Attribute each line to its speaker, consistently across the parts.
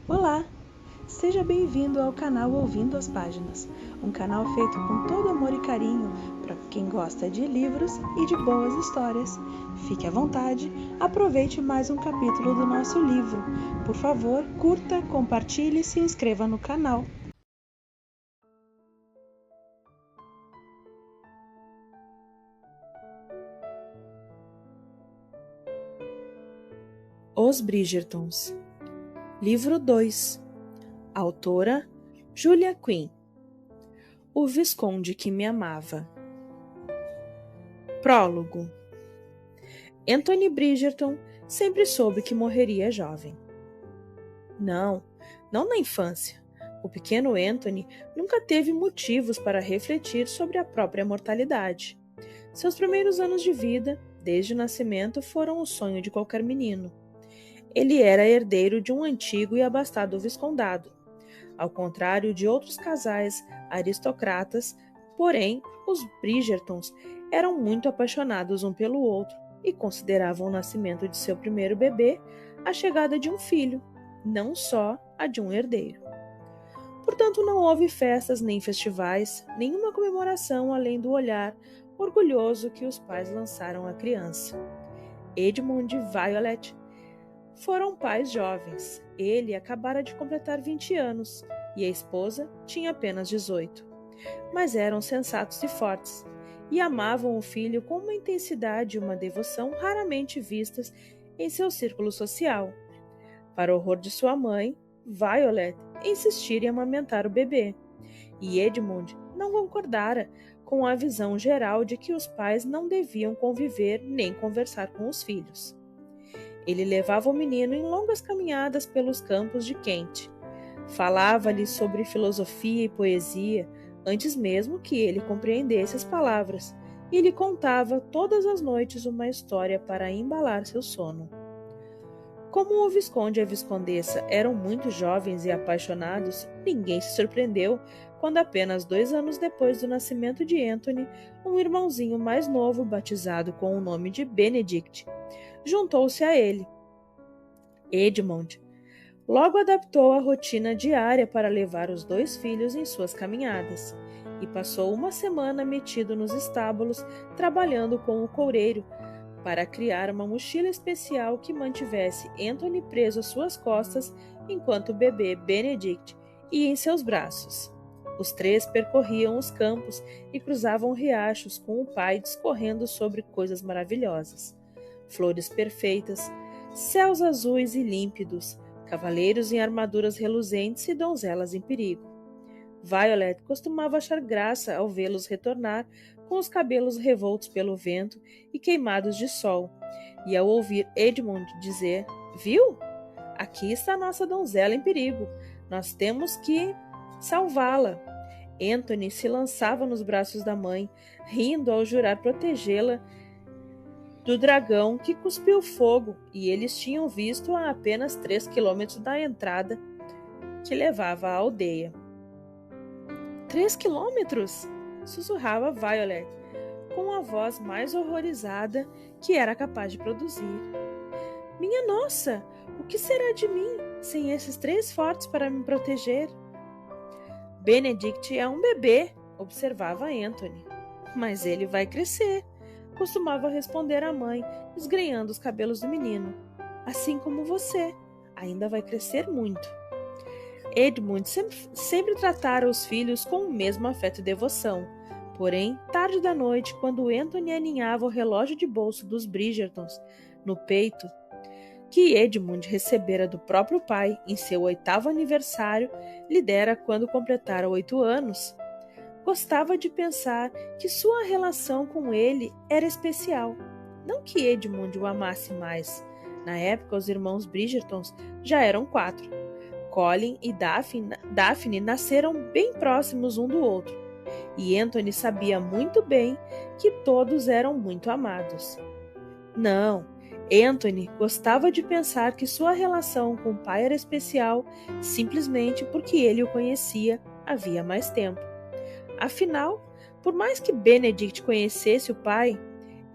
Speaker 1: Olá! Seja bem-vindo ao canal Ouvindo as Páginas, um canal feito com todo amor e carinho para quem gosta de livros e de boas histórias. Fique à vontade, aproveite mais um capítulo do nosso livro. Por favor, curta, compartilhe e se inscreva no canal. Os Bridgertons. Livro 2. Autora Julia Quinn. O Visconde que me amava. Prólogo. Anthony Bridgerton sempre soube que morreria jovem. Não na infância. O pequeno Anthony nunca teve motivos para refletir sobre a própria mortalidade. Seus primeiros anos de vida, desde o nascimento, foram o sonho de qualquer menino. Ele era herdeiro de um antigo e abastado viscondado. Ao contrário de outros casais aristocratas, porém, os Bridgertons eram muito apaixonados um pelo outro e consideravam o nascimento de seu primeiro bebê a chegada de um filho, não só a de um herdeiro. Portanto, não houve festas nem festivais, nenhuma comemoração além do olhar orgulhoso que os pais lançaram à criança. Edmund e Violet foram pais jovens. Ele acabara de completar 20 anos e a esposa tinha apenas 18. Mas eram sensatos e fortes e amavam o filho com uma intensidade e uma devoção raramente vistas em seu círculo social. Para o horror de sua mãe, Violet insistira em amamentar o bebê, e Edmund não concordara com a visão geral de que os pais não deviam conviver nem conversar com os filhos. Ele levava o menino em longas caminhadas pelos campos de Kent. Falava-lhe sobre filosofia e poesia, antes mesmo que ele compreendesse as palavras, e lhe contava todas as noites uma história para embalar seu sono. Como o Visconde e a Viscondessa eram muito jovens e apaixonados, ninguém se surpreendeu quando apenas 2 anos depois do nascimento de Anthony, um irmãozinho mais novo, batizado com o nome de Benedict, juntou-se a ele. Edmund logo adaptou a rotina diária para levar os 2 filhos em suas caminhadas e passou uma semana metido nos estábulos trabalhando com o coureiro para criar uma mochila especial que mantivesse Anthony preso às suas costas enquanto o bebê Benedict ia em seus braços. Os 3 percorriam os campos e cruzavam riachos com o pai discorrendo sobre coisas maravilhosas. Flores perfeitas, céus azuis e límpidos, cavaleiros em armaduras reluzentes e donzelas em perigo. Violet costumava achar graça ao vê-los retornar com os cabelos revoltos pelo vento e queimados de sol, e ao ouvir Edmund dizer: "Viu? Aqui está a nossa donzela em perigo. Nós temos que salvá-la." Anthony se lançava nos braços da mãe, rindo ao jurar protegê-la do dragão que cuspiu fogo, e eles tinham visto a apenas 3 quilômetros da entrada que levava à aldeia. 3 quilômetros? Sussurrava Violet, com a voz mais horrorizada que era capaz de produzir. Minha nossa, o que será de mim sem esses 3 fortes para me proteger? Benedict é um bebê, observava Anthony. Mas ele vai crescer, costumava responder a mãe, esgrenhando os cabelos do menino. Assim como você, ainda vai crescer muito. Edmund sempre tratara os filhos com o mesmo afeto e devoção. Porém, tarde da noite, quando Anthony aninhava o relógio de bolso dos Bridgertons no peito, que Edmund recebera do próprio pai em seu 8º aniversário, lhe dera quando completara 8 anos, gostava de pensar que sua relação com ele era especial. Não que Edmund o amasse mais. Na época, os irmãos Bridgertons já eram 4. Colin e Daphne nasceram bem próximos um do outro, e Anthony sabia muito bem que todos eram muito amados. Não, Anthony gostava de pensar que sua relação com o pai era especial simplesmente porque ele o conhecia havia mais tempo. Afinal, por mais que Benedict conhecesse o pai,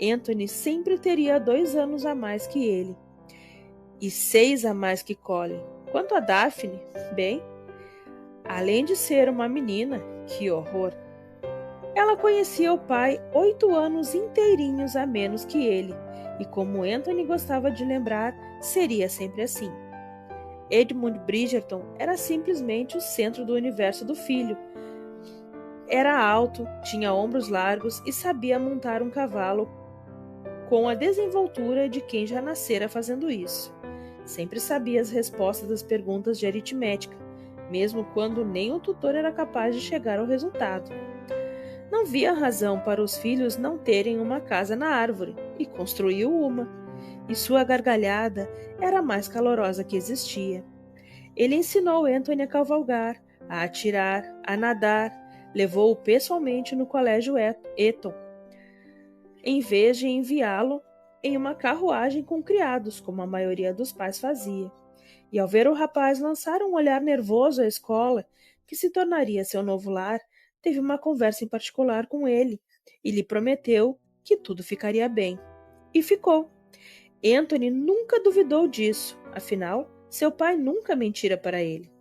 Speaker 1: Anthony sempre teria 2 anos a mais que ele, e 6 a mais que Colin. Quanto a Daphne, bem, além de ser uma menina, que horror! Ela conhecia o pai 8 anos inteirinhos a menos que ele, e como Anthony gostava de lembrar, seria sempre assim. Edmund Bridgerton era simplesmente o centro do universo do filho. Era alto, tinha ombros largos e sabia montar um cavalo com a desenvoltura de quem já nascera fazendo isso. Sempre sabia as respostas das perguntas de aritmética, mesmo quando nem o tutor era capaz de chegar ao resultado. Não via razão para os filhos não terem uma casa na árvore, e construiu uma. E sua gargalhada era a mais calorosa que existia. Ele ensinou Anthony a cavalgar, a atirar, a nadar, levou-o pessoalmente no colégio Eton, em vez de enviá-lo em uma carruagem com criados, como a maioria dos pais fazia. E ao ver o rapaz lançar um olhar nervoso à escola, que se tornaria seu novo lar, teve uma conversa em particular com ele e lhe prometeu que tudo ficaria bem. E ficou. Anthony nunca duvidou disso, afinal, seu pai nunca mentira para ele.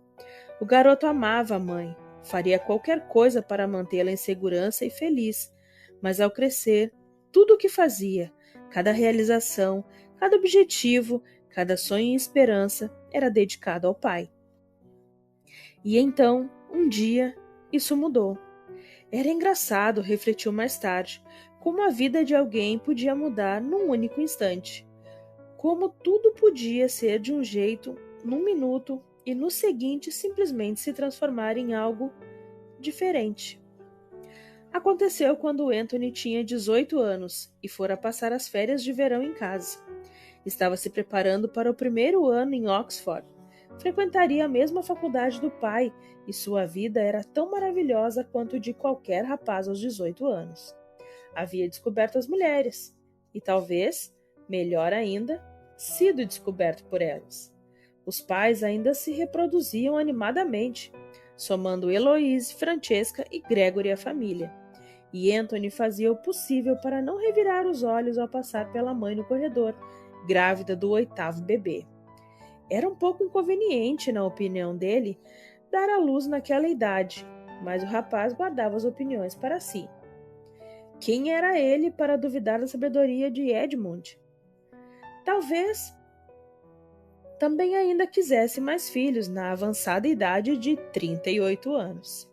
Speaker 1: O garoto amava a mãe, faria qualquer coisa para mantê-la em segurança e feliz, mas ao crescer, tudo o que fazia, cada realização, cada objetivo, cada sonho e esperança era dedicado ao pai. E então, um dia, isso mudou. Era engraçado, refletiu mais tarde, como a vida de alguém podia mudar num único instante. Como tudo podia ser de um jeito, num minuto, e no seguinte simplesmente se transformar em algo diferente. Aconteceu quando Anthony tinha 18 anos e fora passar as férias de verão em casa. Estava se preparando para o primeiro ano em Oxford. Frequentaria a mesma faculdade do pai e sua vida era tão maravilhosa quanto de qualquer rapaz aos 18 anos. Havia descoberto as mulheres e talvez, melhor ainda, sido descoberto por elas. Os pais ainda se reproduziam animadamente, somando Eloise, Francesca e Gregory à família. E Anthony fazia o possível para não revirar os olhos ao passar pela mãe no corredor, grávida do 8º bebê. Era um pouco inconveniente, na opinião dele, dar à luz naquela idade, mas o rapaz guardava as opiniões para si. Quem era ele para duvidar da sabedoria de Edmund? Talvez também ainda quisesse mais filhos na avançada idade de 38 anos.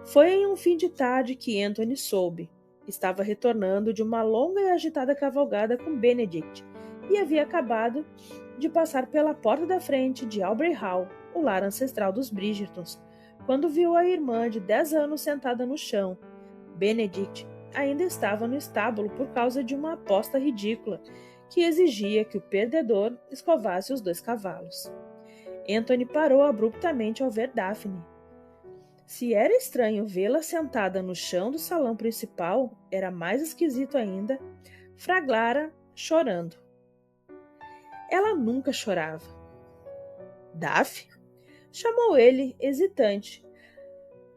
Speaker 1: Foi em um fim de tarde que Anthony soube. Estava retornando de uma longa e agitada cavalgada com Benedict e havia acabado de passar pela porta da frente de Aubrey Hall, o lar ancestral dos Bridgertons, quando viu a irmã de 10 anos sentada no chão. Benedict ainda estava no estábulo por causa de uma aposta ridícula que exigia que o perdedor escovasse os 2 cavalos. Anthony parou abruptamente ao ver Daphne. Se era estranho vê-la sentada no chão do salão principal, era mais esquisito ainda fraglara chorando. Ela nunca chorava. Daphne? Chamou ele, hesitante,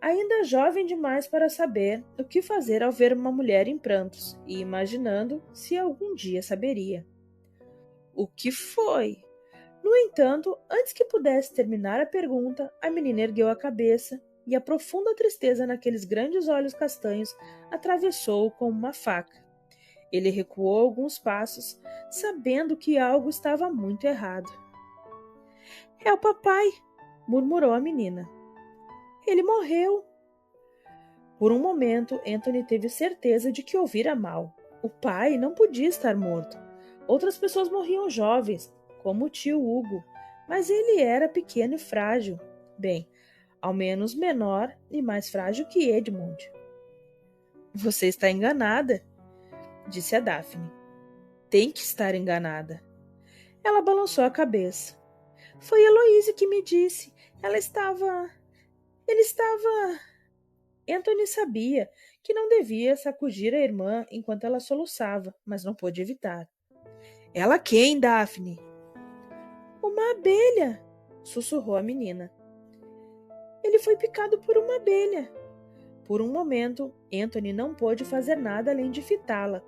Speaker 1: ainda jovem demais para saber o que fazer ao ver uma mulher em prantos e imaginando se algum dia saberia. O que foi? No entanto, antes que pudesse terminar a pergunta, a menina ergueu a cabeça e a profunda tristeza naqueles grandes olhos castanhos atravessou-o como uma faca. Ele recuou alguns passos, sabendo que algo estava muito errado. — É o papai! Murmurou a menina. — Ele morreu! Por um momento, Anthony teve certeza de que ouvira mal. O pai não podia estar morto. Outras pessoas morriam jovens, como o tio Hugo, mas ele era pequeno e frágil. Bem, ao menos menor e mais frágil que Edmund. — Você está enganada, disse a Daphne. — Tem que estar enganada. Ela balançou a cabeça. — Foi Eloise que me disse. Ele estava... Anthony sabia que não devia sacudir a irmã enquanto ela soluçava, mas não pôde evitar. — Ela quem, Daphne? — Uma abelha, sussurrou a menina. — Ele foi picado por uma abelha. Por um momento, Anthony não pôde fazer nada além de fitá-la.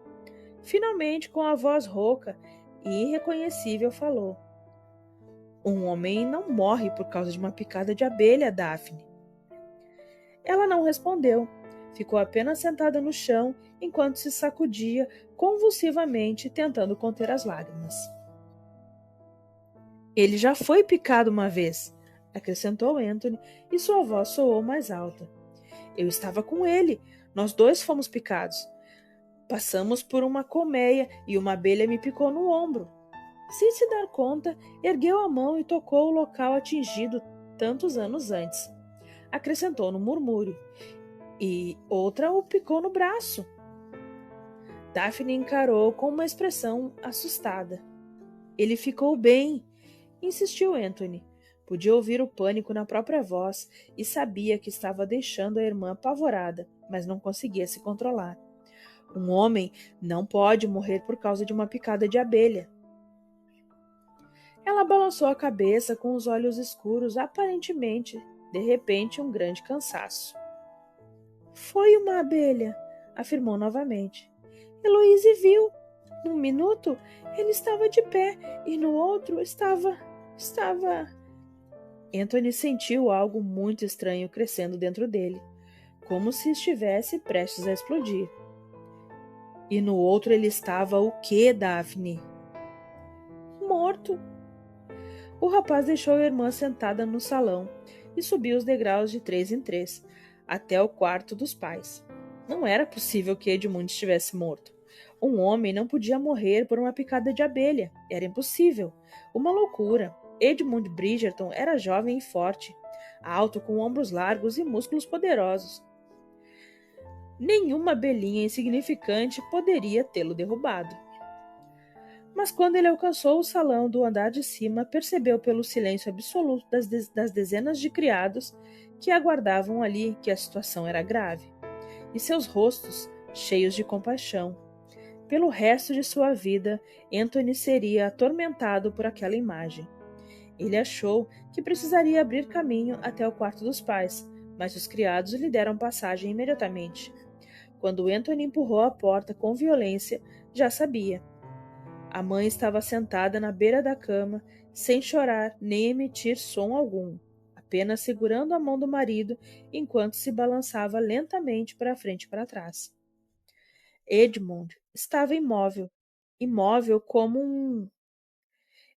Speaker 1: Finalmente, com a voz rouca e irreconhecível, falou. Um homem não morre por causa de uma picada de abelha, Daphne. Ela não respondeu. Ficou apenas sentada no chão enquanto se sacudia convulsivamente, tentando conter as lágrimas. Ele já foi picado uma vez, acrescentou Anthony, e sua voz soou mais alta. Eu estava com ele. Nós dois fomos picados. Passamos por uma colmeia e uma abelha me picou no ombro. Sem se dar conta, ergueu a mão e tocou o local atingido tantos anos antes. Acrescentou no murmúrio. E outra o picou no braço. Daphne encarou com uma expressão assustada. Ele ficou bem, insistiu Anthony. Podia ouvir o pânico na própria voz e sabia que estava deixando a irmã apavorada, mas não conseguia se controlar. Um homem não pode morrer por causa de uma picada de abelha. Ela balançou a cabeça com os olhos escuros, aparentemente, de repente, um grande cansaço. Foi uma abelha, afirmou novamente. Heloise viu. Num minuto, ele estava de pé e no outro estava... Anthony sentiu algo muito estranho crescendo dentro dele, como se estivesse prestes a explodir. E no outro ele estava o quê, Daphne? Morto. O rapaz deixou a irmã sentada no salão e subiu os degraus de 3 em 3, até o quarto dos pais. Não era possível que Edmund estivesse morto. Um homem não podia morrer por uma picada de abelha. Era impossível. Uma loucura. Edmund Bridgerton era jovem e forte, alto, com ombros largos e músculos poderosos. Nenhuma abelhinha insignificante poderia tê-lo derrubado. Mas quando ele alcançou o salão do andar de cima, percebeu pelo silêncio absoluto das dezenas de criados que aguardavam ali que a situação era grave, e seus rostos cheios de compaixão. Pelo resto de sua vida, Anthony seria atormentado por aquela imagem. Ele achou que precisaria abrir caminho até o quarto dos pais, mas os criados lhe deram passagem imediatamente. Quando Anthony empurrou a porta com violência, já sabia. A mãe estava sentada na beira da cama, sem chorar nem emitir som algum, apenas segurando a mão do marido enquanto se balançava lentamente para frente e para trás. Edmund estava imóvel como um...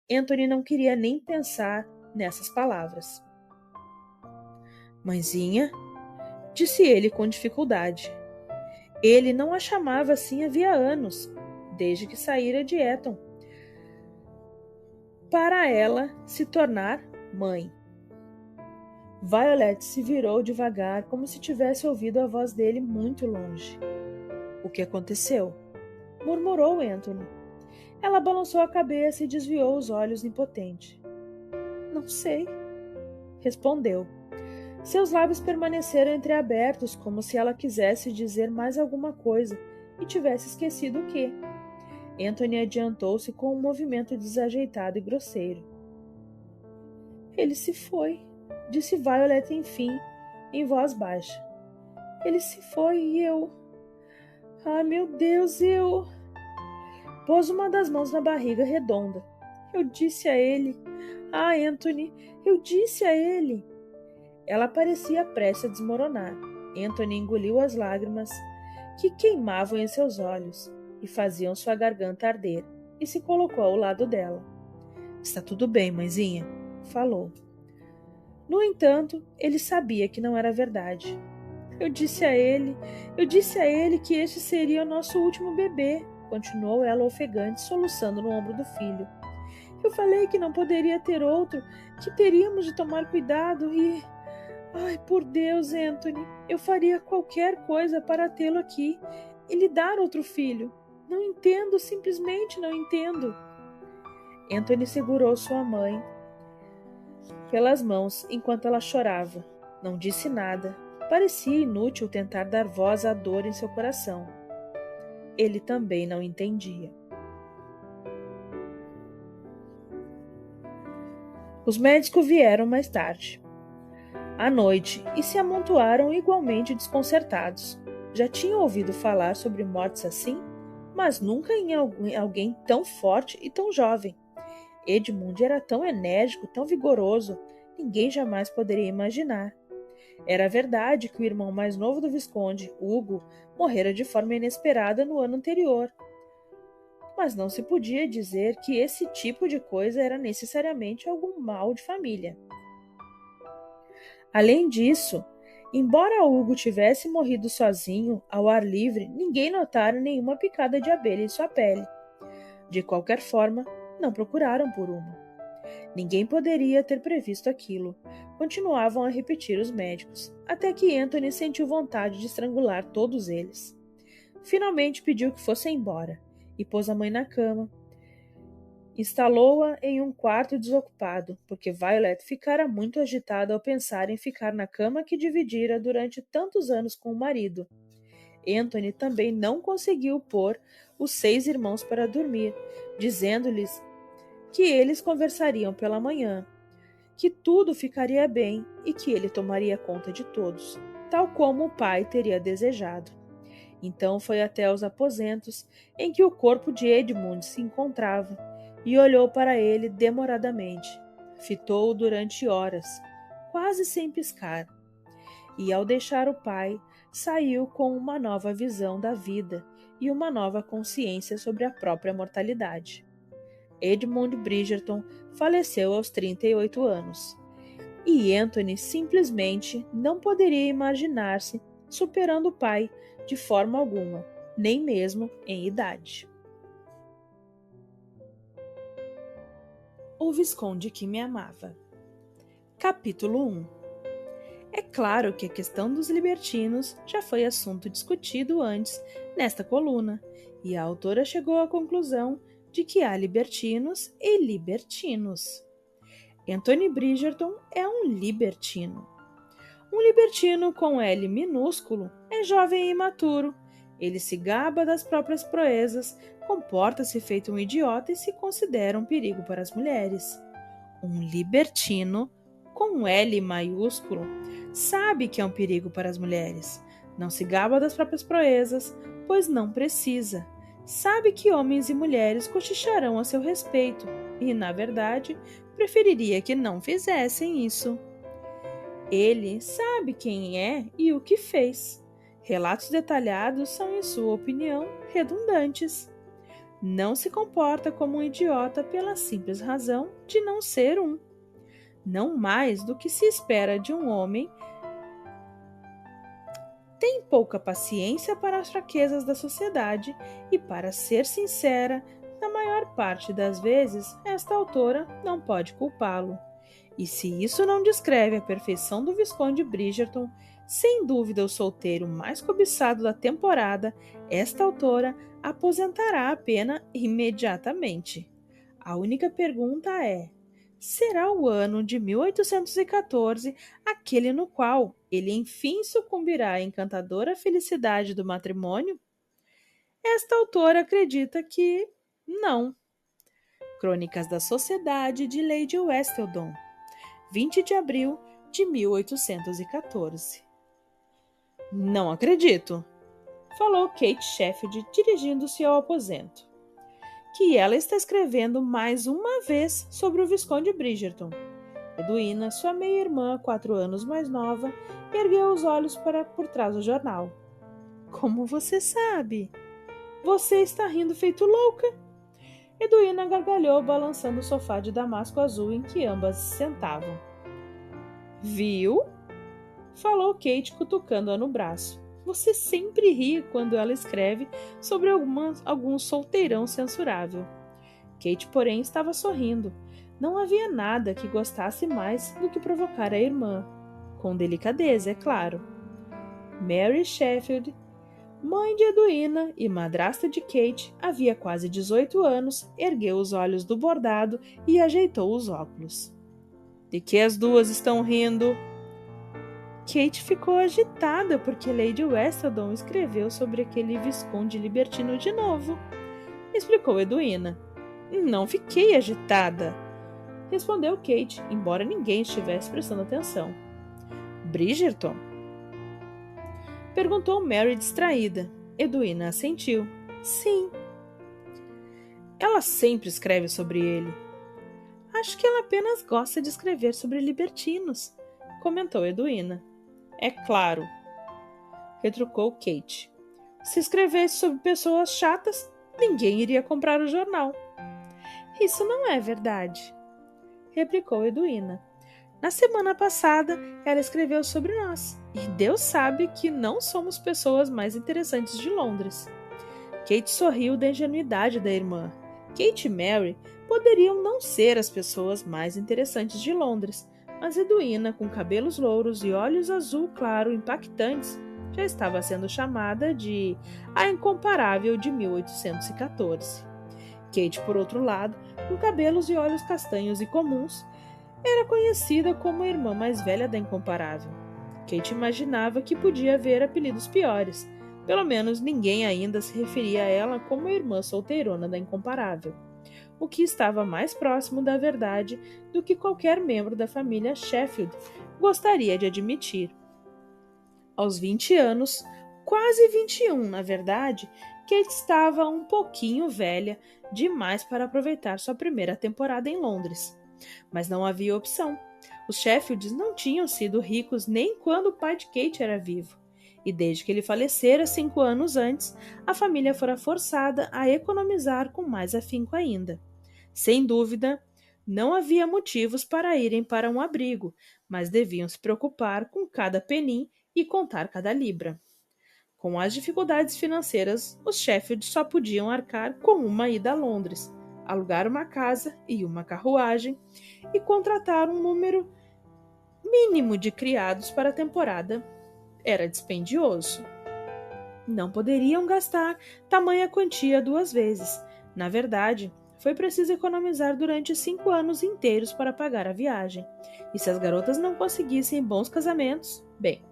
Speaker 1: Anthony não queria nem pensar nessas palavras. Mãezinha, disse ele com dificuldade. Ele não a chamava assim havia anos, desde que saíra de Eton, para ela se tornar mãe. Violet se virou devagar, como se tivesse ouvido a voz dele muito longe. O que aconteceu? Murmurou Anthony. Ela balançou a cabeça e desviou os olhos impotente. Não sei, respondeu. Seus lábios permaneceram entreabertos, como se ela quisesse dizer mais alguma coisa e tivesse esquecido o quê. Anthony adiantou-se com um movimento desajeitado e grosseiro. Ele se foi, disse Violet enfim, em voz baixa. Ele se foi e eu... Ah, meu Deus, eu... Pôs uma das mãos na barriga redonda. Eu disse a ele... Ah, Anthony, eu disse a ele... Ela parecia prestes a desmoronar. Anthony engoliu as lágrimas que queimavam em seus olhos e faziam sua garganta arder, e se colocou ao lado dela. Está tudo bem, mãezinha, falou. No entanto, ele sabia que não era verdade. Eu disse a ele que este seria o nosso último bebê, continuou ela ofegante, soluçando no ombro do filho. Eu falei que não poderia ter outro, que teríamos de tomar cuidado e... Ai, por Deus, Anthony, eu faria qualquer coisa para tê-lo aqui e lhe dar outro filho. Não entendo, simplesmente não entendo. Anthony segurou sua mãe pelas mãos enquanto ela chorava. Não disse nada. Parecia inútil tentar dar voz à dor em seu coração. Ele também não entendia. Os médicos vieram mais tarde, à noite, e se amontoaram igualmente desconcertados. Já tinham ouvido falar sobre mortes assim, mas nunca em alguém tão forte e tão jovem. Edmund era tão enérgico, tão vigoroso, ninguém jamais poderia imaginar. Era verdade que o irmão mais novo do Visconde, Hugo, morrera de forma inesperada no ano anterior. Mas não se podia dizer que esse tipo de coisa era necessariamente algum mal de família. Além disso, embora Hugo tivesse morrido sozinho, ao ar livre, ninguém notara nenhuma picada de abelha em sua pele. De qualquer forma, não procuraram por uma. Ninguém poderia ter previsto aquilo. Continuavam a repetir os médicos, até que Anthony sentiu vontade de estrangular todos eles. Finalmente pediu que fossem embora e pôs a mãe na cama. Instalou-a em um quarto desocupado, porque Violet ficara muito agitada ao pensar em ficar na cama que dividira durante tantos anos com o marido. Anthony também não conseguiu pôr os 6 irmãos para dormir, dizendo-lhes que eles conversariam pela manhã, que tudo ficaria bem e que ele tomaria conta de todos, tal como o pai teria desejado. Então foi até os aposentos em que o corpo de Edmund se encontrava e olhou para ele demoradamente. Fitou-o durante horas, quase sem piscar. E ao deixar o pai, saiu com uma nova visão da vida e uma nova consciência sobre a própria mortalidade. Edmund Bridgerton faleceu aos 38 anos. E Anthony simplesmente não poderia imaginar-se superando o pai de forma alguma, nem mesmo em idade. O Visconde que me amava. Capítulo 1. É claro que a questão dos libertinos já foi assunto discutido antes nesta coluna, e a autora chegou à conclusão de que há libertinos e libertinos. Anthony Bridgerton é um libertino. Um libertino com L minúsculo é jovem e imaturo. Ele se gaba das próprias proezas, comporta-se feito um idiota e se considera um perigo para as mulheres. Um libertino com L maiúsculo sabe que é um perigo para as mulheres. Não se gaba das próprias proezas, pois não precisa. Sabe que homens e mulheres cochicharão a seu respeito e, na verdade, preferiria que não fizessem isso. Ele sabe quem é e o que fez. Relatos detalhados são, em sua opinião, redundantes. Não se comporta como um idiota pela simples razão de não ser um. Não mais do que se espera de um homem. Tem pouca paciência para as fraquezas da sociedade e, para ser sincera, na maior parte das vezes, esta autora não pode culpá-lo. E se isso não descreve a perfeição do Visconde Bridgerton, sem dúvida o solteiro mais cobiçado da temporada, esta autora aposentará a pena imediatamente. A única pergunta é: será o ano de 1814 aquele no qual ele enfim sucumbirá à encantadora felicidade do matrimônio? Esta autora acredita que não. Crônicas da Sociedade de Lady Westleton, 20 de abril de 1814. Não acredito, falou Kate Sheffield, dirigindo-se ao aposento. Que ela está escrevendo mais uma vez sobre o Visconde Bridgerton. Edwina, sua meia-irmã, 4 anos mais nova, ergueu os olhos para por trás do jornal. Como você sabe? Você está rindo feito louca? Edwina gargalhou, balançando o sofá de damasco azul em que ambas se sentavam. Viu? Falou Kate, cutucando-a no braço. Você sempre ri quando ela escreve sobre algum solteirão censurável. Kate, porém, estava sorrindo. Não havia nada que gostasse mais do que provocar a irmã. Com delicadeza, é claro. Mary Sheffield, mãe de Edwina e madrasta de Kate, havia quase 18 anos, ergueu os olhos do bordado e ajeitou os óculos. De que as duas estão rindo? Kate ficou agitada porque Lady Westleton escreveu sobre aquele visconde libertino de novo, explicou Edwina. Não fiquei agitada, respondeu Kate, embora ninguém estivesse prestando atenção. Bridgerton? Perguntou Mary distraída. Edwina assentiu. Sim. Ela sempre escreve sobre ele. Acho que ela apenas gosta de escrever sobre libertinos, comentou Edwina. É claro, retrucou Kate. Se escrevesse sobre pessoas chatas, ninguém iria comprar o jornal. Isso não é verdade, replicou Edwina. Na semana passada, ela escreveu sobre nós, e Deus sabe que não somos pessoas mais interessantes de Londres. Kate sorriu da ingenuidade da irmã. Kate e Mary poderiam não ser as pessoas mais interessantes de Londres, mas Edwina, com cabelos louros e olhos azul claro impactantes, já estava sendo chamada de a incomparável de 1814. Kate, por outro lado, com cabelos e olhos castanhos e comuns, era conhecida como a irmã mais velha da Incomparável. Kate imaginava que podia haver apelidos piores. Pelo menos ninguém ainda se referia a ela como a irmã solteirona da Incomparável, o que estava mais próximo da verdade do que qualquer membro da família Sheffield gostaria de admitir. Aos 20 anos, quase 21 na verdade, Kate estava um pouquinho velha demais para aproveitar sua primeira temporada em Londres. Mas não havia opção. Os Sheffields não tinham sido ricos nem quando o pai de Kate era vivo. E desde que ele falecera 5 anos antes, a família fora forçada a economizar com mais afinco ainda. Sem dúvida, não havia motivos para irem para um abrigo, mas deviam se preocupar com cada penim e contar cada libra. Com as dificuldades financeiras, os Sheffields só podiam arcar com uma ida a Londres, alugar uma casa e uma carruagem e contratar um número mínimo de criados para a temporada. Era dispendioso. Não poderiam gastar tamanha quantia 2 vezes. Na verdade, foi preciso economizar durante 5 anos inteiros para pagar a viagem. E se as garotas não conseguissem bons casamentos, bem,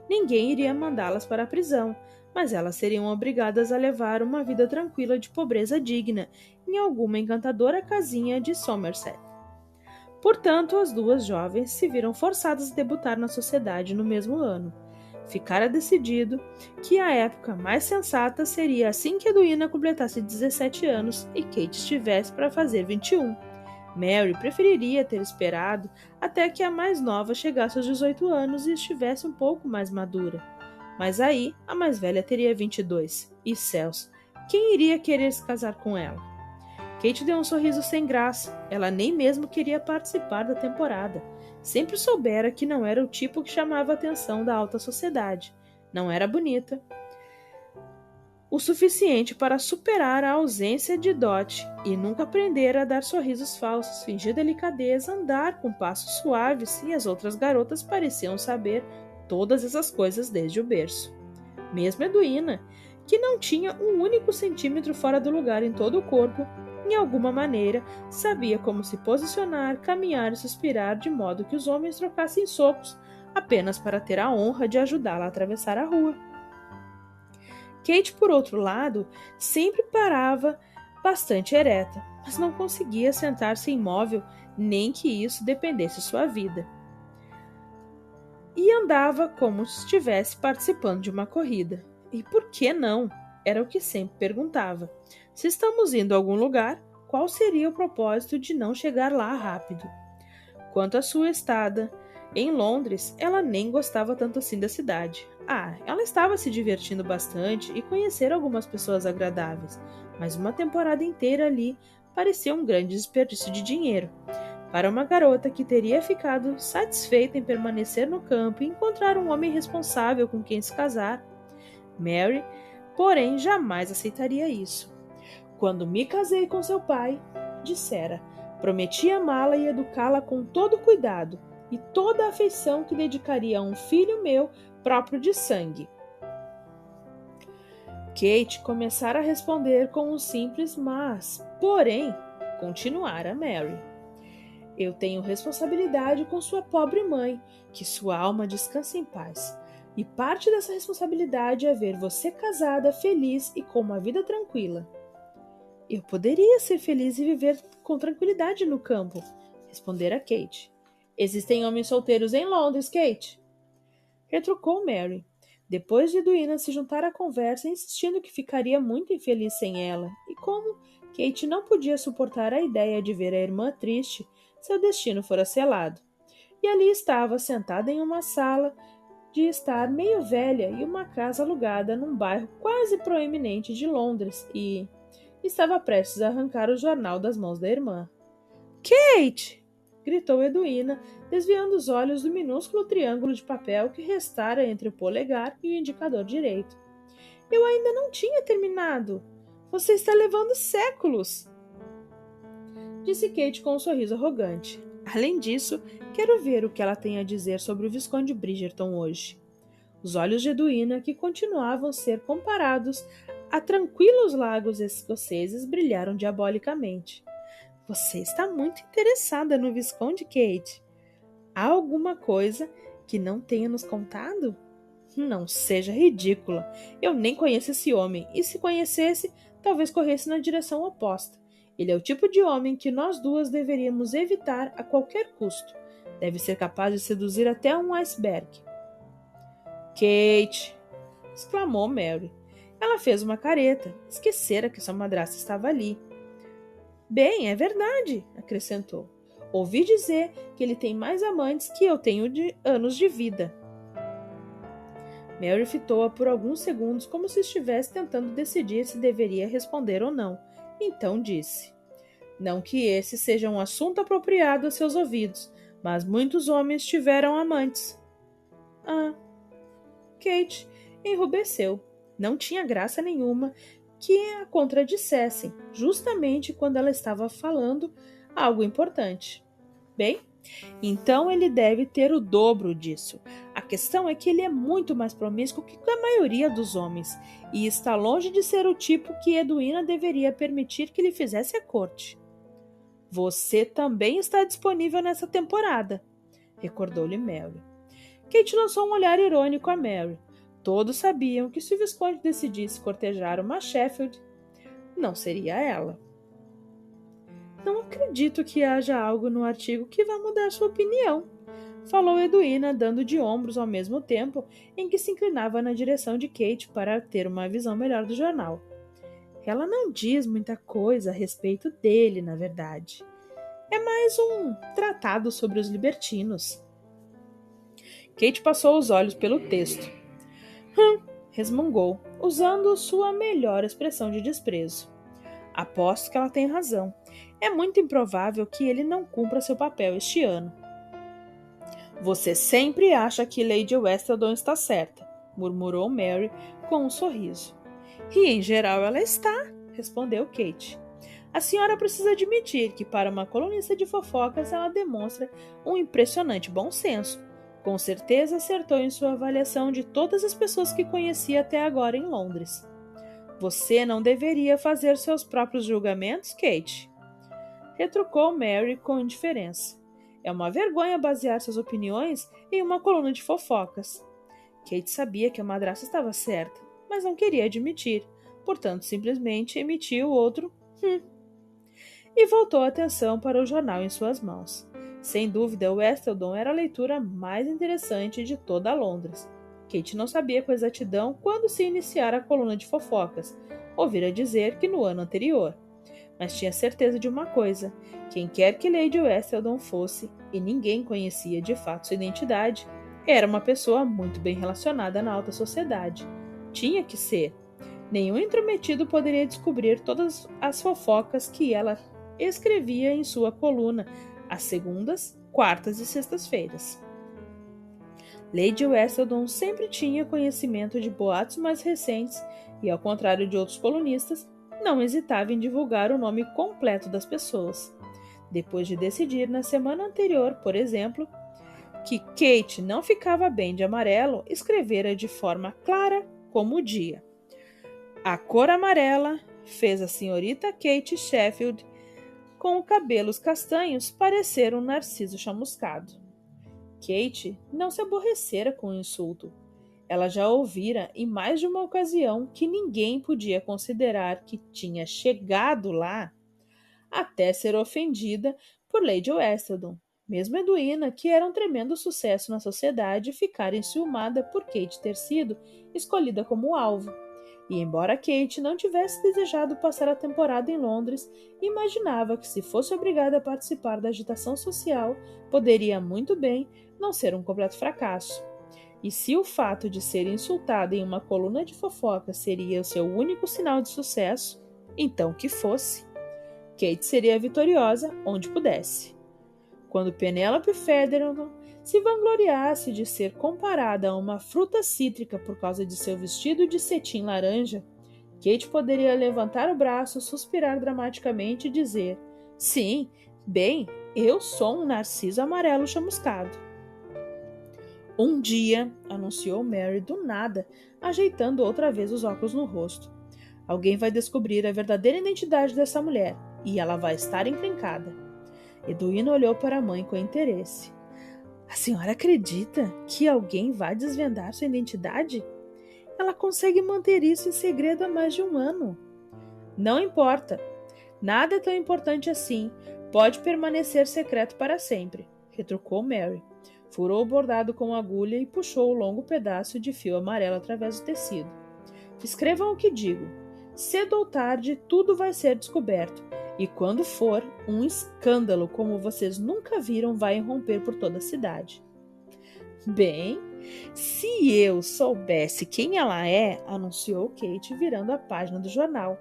Speaker 1: ninguém iria mandá-las para a prisão, mas elas seriam obrigadas a levar uma vida tranquila de pobreza digna em alguma encantadora casinha de Somerset. Portanto, as duas jovens se viram forçadas a debutar na sociedade no mesmo ano. Ficara decidido que a época mais sensata seria assim que Edwina completasse 17 anos e Kate estivesse para fazer 21. Mary preferiria ter esperado até que a mais nova chegasse aos 18 anos e estivesse um pouco mais madura. Mas aí, a mais velha teria 22. E céus, quem iria querer se casar com ela? Kate deu um sorriso sem graça. Ela nem mesmo queria participar da temporada. Sempre soubera que não era o tipo que chamava a atenção da alta sociedade. Não era bonita o suficiente para superar a ausência de dote e nunca aprendera a dar sorrisos falsos, fingir delicadeza, andar com passos suaves, e as outras garotas pareciam saber todas essas coisas desde o berço. Mesmo Edwina, que não tinha um único centímetro fora do lugar em todo o corpo, em alguma maneira sabia como se posicionar, caminhar e suspirar de modo que os homens trocassem socos apenas para ter a honra de ajudá-la a atravessar a rua. Kate, por outro lado, sempre parava bastante ereta, mas não conseguia sentar-se imóvel, nem que isso dependesse de sua vida. E andava como se estivesse participando de uma corrida. E por que não? Era o que sempre perguntava. Se estamos indo a algum lugar, qual seria o propósito de não chegar lá rápido? Quanto à sua estada em Londres, ela nem gostava tanto assim da cidade. Ela estava se divertindo bastante e conhecer algumas pessoas agradáveis, mas uma temporada inteira ali parecia um grande desperdício de dinheiro. Para uma garota que teria ficado satisfeita em permanecer no campo e encontrar um homem responsável com quem se casar, Mary, porém, jamais aceitaria isso. Quando me casei com seu pai, dissera, prometi amá-la e educá-la com todo cuidado e toda a afeição que dedicaria a um filho meu próprio de sangue. Kate começara a responder com um simples mas, porém, continuara Mary. Eu tenho responsabilidade com sua pobre mãe, que sua alma descanse em paz. E parte dessa responsabilidade é ver você casada, feliz e com uma vida tranquila. Eu poderia ser feliz e viver com tranquilidade no campo, respondera Kate. Existem homens solteiros em Londres, Kate, retrucou Mary. Depois de Edwina se juntar à conversa, insistindo que ficaria muito infeliz sem ela, e como Kate não podia suportar a ideia de ver a irmã triste, seu destino fora selado. E ali estava, sentada em uma sala de estar meio velha e uma casa alugada num bairro quase proeminente de Londres e estava prestes a arrancar o jornal das mãos da irmã. Kate! Gritou Edwina, desviando os olhos do minúsculo triângulo de papel que restara entre o polegar e o indicador direito. Eu ainda não tinha terminado. Você está levando séculos! Disse Kate com um sorriso arrogante. Além disso, quero ver o que ela tem a dizer sobre o Visconde Bridgerton hoje. Os olhos de Edwina, que continuavam a ser comparados a tranquilos lagos escoceses, brilharam diabolicamente. Você está muito interessada no Visconde, Kate. Há alguma coisa que não tenha nos contado? Não seja ridícula. Eu nem conheço esse homem, e se conhecesse, talvez corresse na direção oposta. Ele é o tipo de homem que nós duas deveríamos evitar a qualquer custo. Deve ser capaz de seduzir até um iceberg. Kate! Exclamou Mary. Ela fez uma careta. Esquecera que sua madrasta estava ali. Bem, é verdade, acrescentou. Ouvi dizer que ele tem mais amantes que eu tenho de anos de vida. Mary fitou-a por alguns segundos como se estivesse tentando decidir se deveria responder ou não. Então disse: Não que esse seja um assunto apropriado a seus ouvidos, mas muitos homens tiveram amantes. Ah, Kate enrubesceu. Não tinha graça nenhuma que a contradissessem, justamente quando ela estava falando algo importante. Bem, então ele deve ter o dobro disso. A questão é que ele é muito mais promíscuo que a maioria dos homens, e está longe de ser o tipo que Edwina deveria permitir que lhe fizesse a corte. Você também está disponível nessa temporada, recordou-lhe Mary. Kate lançou um olhar irônico a Mary. Todos sabiam que se o Visconde decidisse cortejar uma Sheffield, não seria ela. Não acredito que haja algo no artigo que vá mudar sua opinião, falou Edwina, dando de ombros ao mesmo tempo em que se inclinava na direção de Kate para ter uma visão melhor do jornal. Ela não diz muita coisa a respeito dele, na verdade. É mais um tratado sobre os libertinos. Kate passou os olhos pelo texto. Resmungou, usando sua melhor expressão de desprezo. Aposto que ela tem razão. É muito improvável que ele não cumpra seu papel este ano. Você sempre acha que Lady Westerton está certa, murmurou Mary com um sorriso. E em geral ela está, respondeu Kate. A senhora precisa admitir que para uma colunista de fofocas ela demonstra um impressionante bom senso. Com certeza acertou em sua avaliação de todas as pessoas que conhecia até agora em Londres. Você não deveria fazer seus próprios julgamentos, Kate? Retrucou Mary com indiferença. É uma vergonha basear suas opiniões em uma coluna de fofocas. Kate sabia que a madrasta estava certa, mas não queria admitir, portanto simplesmente emitiu outro e voltou a atenção para o jornal em suas mãos. Sem dúvida, Westerton era a leitura mais interessante de toda Londres. Kate não sabia com exatidão quando se iniciara a coluna de fofocas. Ouvira dizer que no ano anterior. Mas tinha certeza de uma coisa: quem quer que Lady Westerton fosse, e ninguém conhecia de fato sua identidade, era uma pessoa muito bem relacionada na alta sociedade. Tinha que ser. Nenhum intrometido poderia descobrir todas as fofocas que ela escrevia em sua coluna, às segundas, quartas e sextas-feiras. Lady Westerton sempre tinha conhecimento de boatos mais recentes e, ao contrário de outros colunistas, não hesitava em divulgar o nome completo das pessoas. Depois de decidir na semana anterior, por exemplo, que Kate não ficava bem de amarelo, escrevera de forma clara como o dia. A cor amarela fez a senhorita Kate Sheffield, com cabelos castanhos, parecer um narciso chamuscado. Kate não se aborrecera com o insulto. Ela já ouvira em mais de uma ocasião que ninguém podia considerar que tinha chegado lá até ser ofendida por Lady Westerton. Mesmo Edwina, que era um tremendo sucesso na sociedade, ficara enciumada por Kate ter sido escolhida como alvo. E embora Kate não tivesse desejado passar a temporada em Londres, imaginava que se fosse obrigada a participar da agitação social, poderia muito bem não ser um completo fracasso. E se o fato de ser insultada em uma coluna de fofoca seria o seu único sinal de sucesso, então que fosse. Kate seria vitoriosa onde pudesse. Quando Penelope Featherington se vangloriasse de ser comparada a uma fruta cítrica por causa de seu vestido de cetim laranja, Kate poderia levantar o braço, suspirar dramaticamente e dizer: Sim, bem, eu sou um narciso amarelo chamuscado. Um dia, anunciou Mary do nada, ajeitando outra vez os óculos no rosto. Alguém vai descobrir a verdadeira identidade dessa mulher, e ela vai estar encrencada. Edwina olhou para a mãe com interesse. A senhora acredita que alguém vai desvendar sua identidade? Ela consegue manter isso em segredo há mais de um ano. Não importa. Nada é tão importante assim. Pode permanecer secreto para sempre, retrucou Mary. Furou o bordado com agulha e puxou o longo pedaço de fio amarelo através do tecido. Escrevam o que digo. Cedo ou tarde, tudo vai ser descoberto. E quando for, um escândalo como vocês nunca viram vai irromper por toda a cidade. Bem, se eu soubesse quem ela é, anunciou Kate virando a página do jornal.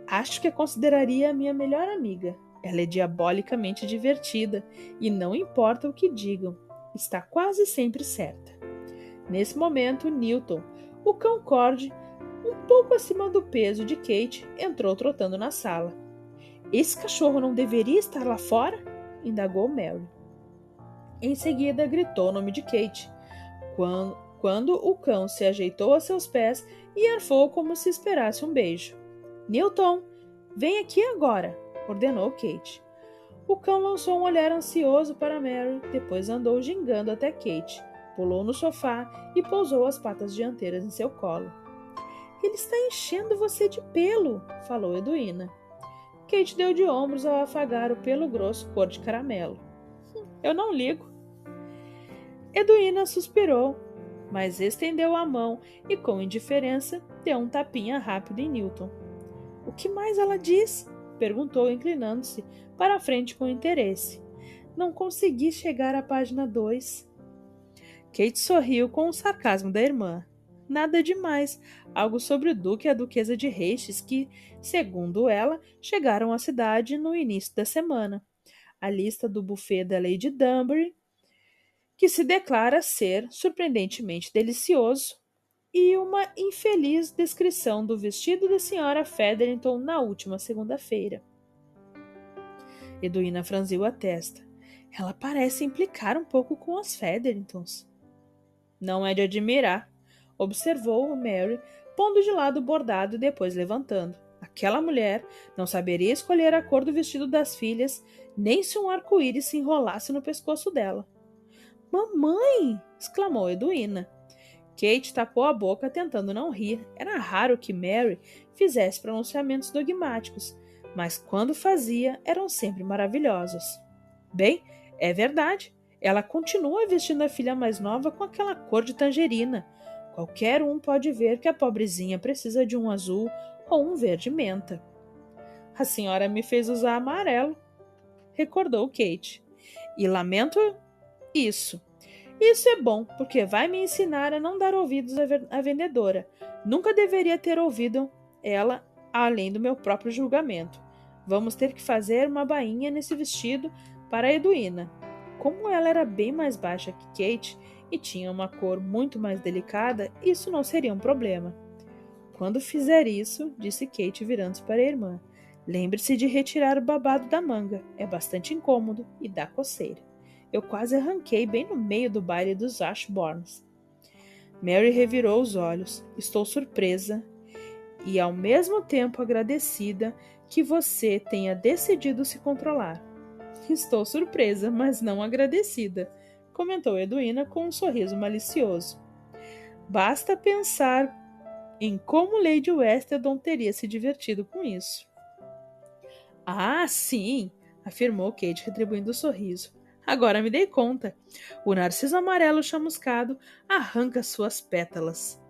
Speaker 1: Acho que a consideraria a minha melhor amiga. Ela é diabolicamente divertida e não importa o que digam, está quase sempre certa. Nesse momento, Newton, o cão Cord, um pouco acima do peso de Kate, entrou trotando na sala. Esse cachorro não deveria estar lá fora? Indagou Mary. Em seguida, gritou o nome de Kate, quando o cão se ajeitou a seus pés e arfou como se esperasse um beijo. Newton, vem aqui agora, ordenou Kate. O cão lançou um olhar ansioso para Mary, depois andou gingando até Kate, pulou no sofá e pousou as patas dianteiras em seu colo. Ele está enchendo você de pelo, falou Edwina. Kate deu de ombros ao afagar o pelo grosso cor de caramelo. Eu não ligo. Edwina suspirou, mas estendeu a mão e, com indiferença, deu um tapinha rápido em Newton. O que mais ela diz? Perguntou, inclinando-se para a frente com interesse. Não consegui chegar à página 2. Kate sorriu com o sarcasmo da irmã. Nada demais, algo sobre o duque e a duquesa de Hastings que, segundo ela, chegaram à cidade no início da semana. A lista do buffet da Lady Dunbury, que se declara ser surpreendentemente delicioso, e uma infeliz descrição do vestido da senhora Featherington na última segunda-feira. Edwina franziu a testa. Ela parece implicar um pouco com as Featheringtons. Não é de admirar, observou Mary, pondo de lado o bordado e depois levantando. Aquela mulher não saberia escolher a cor do vestido das filhas, nem se um arco-íris se enrolasse no pescoço dela. Mamãe! Exclamou Edwina. Kate tapou a boca tentando não rir. Era raro que Mary fizesse pronunciamentos dogmáticos, mas quando fazia, eram sempre maravilhosos. Bem, é verdade. Ela continua vestindo a filha mais nova com aquela cor de tangerina. Qualquer um pode ver que a pobrezinha precisa de um azul ou um verde menta. A senhora me fez usar amarelo, recordou Kate. E lamento isso. Isso é bom, porque vai me ensinar a não dar ouvidos à vendedora. Nunca deveria ter ouvido ela além do meu próprio julgamento. Vamos ter que fazer uma bainha nesse vestido para a Edwina. Como ela era bem mais baixa que Kate e tinha uma cor muito mais delicada, isso não seria um problema. Quando fizer isso, disse Kate virando-se para a irmã, lembre-se de retirar o babado da manga. É bastante incômodo e dá coceira. Eu quase arranquei bem no meio do baile dos Ashbournes. Mary revirou os olhos. Estou surpresa e ao mesmo tempo agradecida que você tenha decidido se controlar. Estou surpresa, mas não agradecida, comentou Edwina com um sorriso malicioso. Basta pensar em como Lady Westerton teria se divertido com isso. Ah, sim, afirmou Kate, retribuindo o sorriso. Agora me dei conta. O narciso amarelo chamuscado arranca suas pétalas.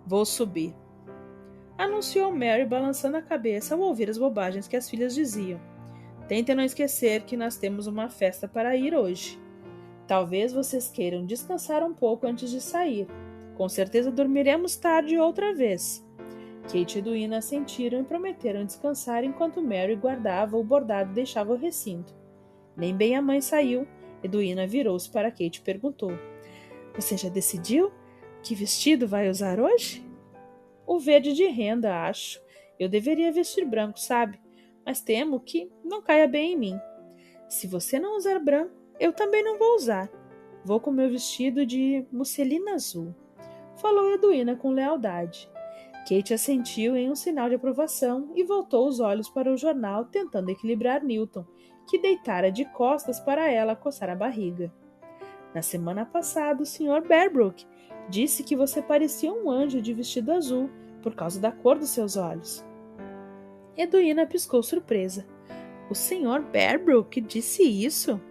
Speaker 1: Vou subir. anunciou Mary balançando a cabeça ao ouvir as bobagens que as filhas diziam. Tentem não esquecer que nós temos uma festa para ir hoje. Talvez vocês queiram descansar um pouco antes de sair. Com certeza dormiremos tarde outra vez. Kate e Edwina assentiram e prometeram descansar enquanto Mary guardava o bordado e deixava o recinto. Nem bem a mãe saiu, Edwina virou-se para Kate e perguntou: Você já decidiu que vestido vai usar hoje? O verde de renda, acho. Eu deveria vestir branco, sabe? Mas temo que não caia bem em mim. Se você não usar branco, eu também não vou usar. Vou com meu vestido de musselina azul, falou Edwina com lealdade. Kate assentiu em um sinal de aprovação e voltou os olhos para o jornal, tentando equilibrar Newton, que deitara de costas para ela coçar a barriga. Na semana passada, o Sr. Bearbrook disse que você parecia um anjo de vestido azul por causa da cor dos seus olhos. Edwina piscou surpresa. O Sr. Bearbrook disse isso?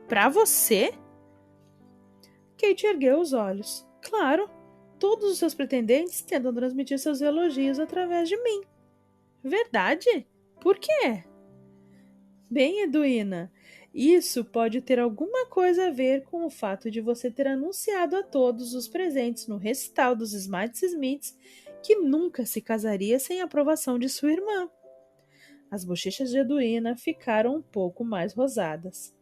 Speaker 1: Para você? Kate ergueu os olhos. Claro, todos os seus pretendentes tentam transmitir seus elogios através de mim. Verdade? Por quê? Bem, Edwina, isso pode ter alguma coisa a ver com o fato de você ter anunciado a todos os presentes no recital dos Smiths que nunca se casaria sem a aprovação de sua irmã. As bochechas de Edwina ficaram um pouco mais rosadas.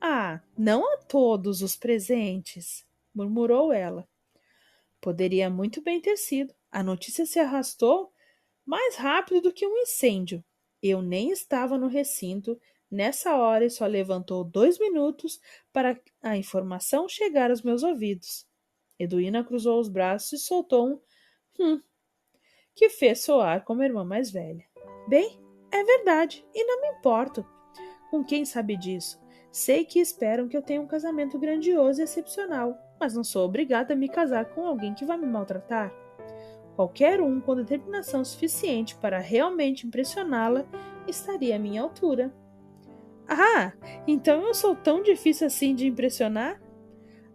Speaker 1: Ah, não a todos os presentes, murmurou ela. Poderia muito bem ter sido. A notícia se arrastou mais rápido do que um incêndio. Eu nem estava no recinto nessa hora e só levantou 2 minutos para a informação chegar aos meus ouvidos. Edwina cruzou os braços e soltou um que fez soar como a irmã mais velha. Bem, é verdade, e não me importo. Com quem sabe disso? Sei que esperam que eu tenha um casamento grandioso e excepcional, mas não sou obrigada a me casar com alguém que vai me maltratar. Qualquer um com determinação suficiente para realmente impressioná-la estaria à minha altura. Ah, então eu sou tão difícil assim de impressionar?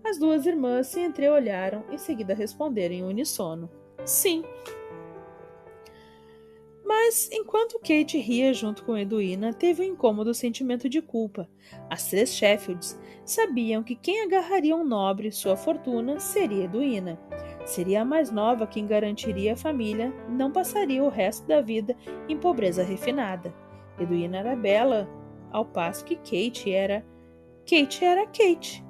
Speaker 1: As duas irmãs se entreolharam e em seguida responderam em uníssono. Sim. Mas, enquanto Kate ria junto com Edwina, teve um incômodo sentimento de culpa. As 3 Sheffields sabiam que quem agarraria um nobre sua fortuna seria Edwina. Seria a mais nova quem garantiria a família, não passaria o resto da vida em pobreza refinada. Edwina era bela, ao passo que Kate era... Kate era Kate.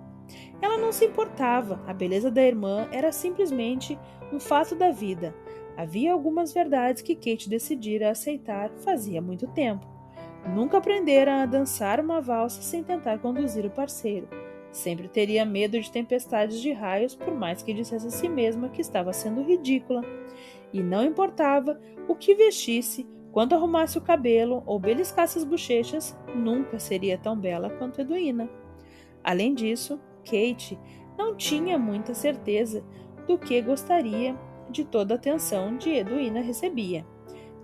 Speaker 1: Ela não se importava, a beleza da irmã era simplesmente um fato da vida. Havia algumas verdades que Kate decidira aceitar fazia muito tempo. Nunca aprendera a dançar uma valsa sem tentar conduzir o parceiro. Sempre teria medo de tempestades de raios, por mais que dissesse a si mesma que estava sendo ridícula. E não importava o que vestisse, quando arrumasse o cabelo ou beliscasse as bochechas, nunca seria tão bela quanto Edwina. Além disso, Kate não tinha muita certeza do que gostaria de toda a atenção de Edwina recebia.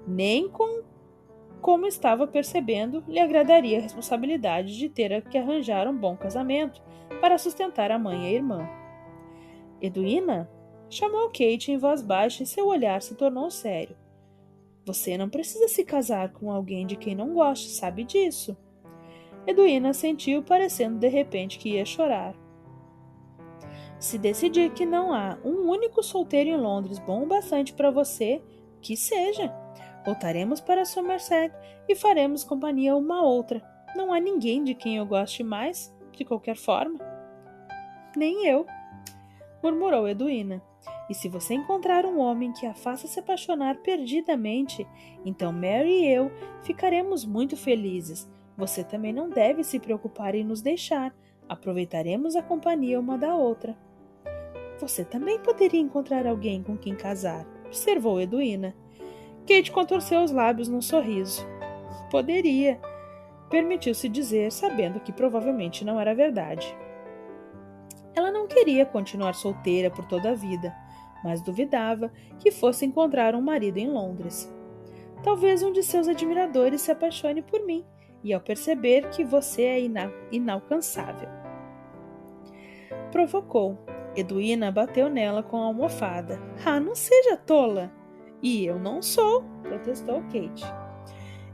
Speaker 1: Nem como estava percebendo, lhe agradaria a responsabilidade de ter que arranjar um bom casamento para sustentar a mãe e a irmã. Edwina? Chamou Kate em voz baixa e seu olhar se tornou sério. Você não precisa se casar com alguém de quem não goste, sabe disso. Edwina sentiu, parecendo de repente que ia chorar. Se decidir que não há um único solteiro em Londres bom o bastante para você, que seja. Voltaremos para Somerset e faremos companhia uma a outra. Não há ninguém de quem eu goste mais, de qualquer forma. Nem eu, murmurou Edwina. E se você encontrar um homem que a faça se apaixonar perdidamente, então Mary e eu ficaremos muito felizes. Você também não deve se preocupar em nos deixar. Aproveitaremos a companhia uma da outra. Você também poderia encontrar alguém com quem casar, observou Edwina. Kate contorceu os lábios num sorriso. Poderia, permitiu-se dizer, sabendo que provavelmente não era verdade. Ela não queria continuar solteira por toda a vida, mas duvidava que fosse encontrar um marido em Londres. Talvez um de seus admiradores se apaixone por mim, e ao perceber que você é inalcançável. Provocou. Edwina bateu nela com a almofada. Ah, não seja tola! E eu não sou, protestou Kate.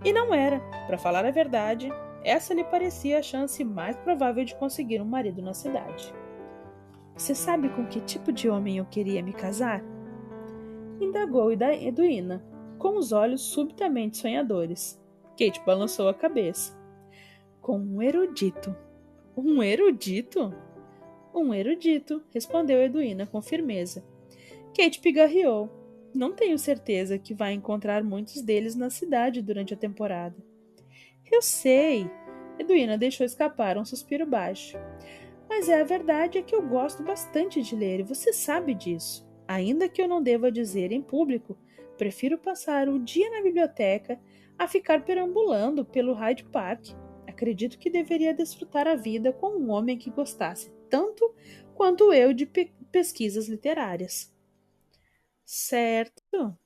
Speaker 1: E não era. Para falar a verdade, essa lhe parecia a chance mais provável de conseguir um marido na cidade. Você sabe com que tipo de homem eu queria me casar? Indagou Edwina, com os olhos subitamente sonhadores. Kate balançou a cabeça. Com um erudito. Um erudito? Um erudito, respondeu Edwina com firmeza. Kate pigarreou. Não tenho certeza que vai encontrar muitos deles na cidade durante a temporada. Eu sei. Edwina deixou escapar um suspiro baixo. Mas a verdade é que eu gosto bastante de ler e você sabe disso. Ainda que eu não deva dizer em público, prefiro passar o dia na biblioteca a ficar perambulando pelo Hyde Park. Acredito que deveria desfrutar a vida com um homem que gostasse tanto quanto eu de pesquisas literárias. Certo?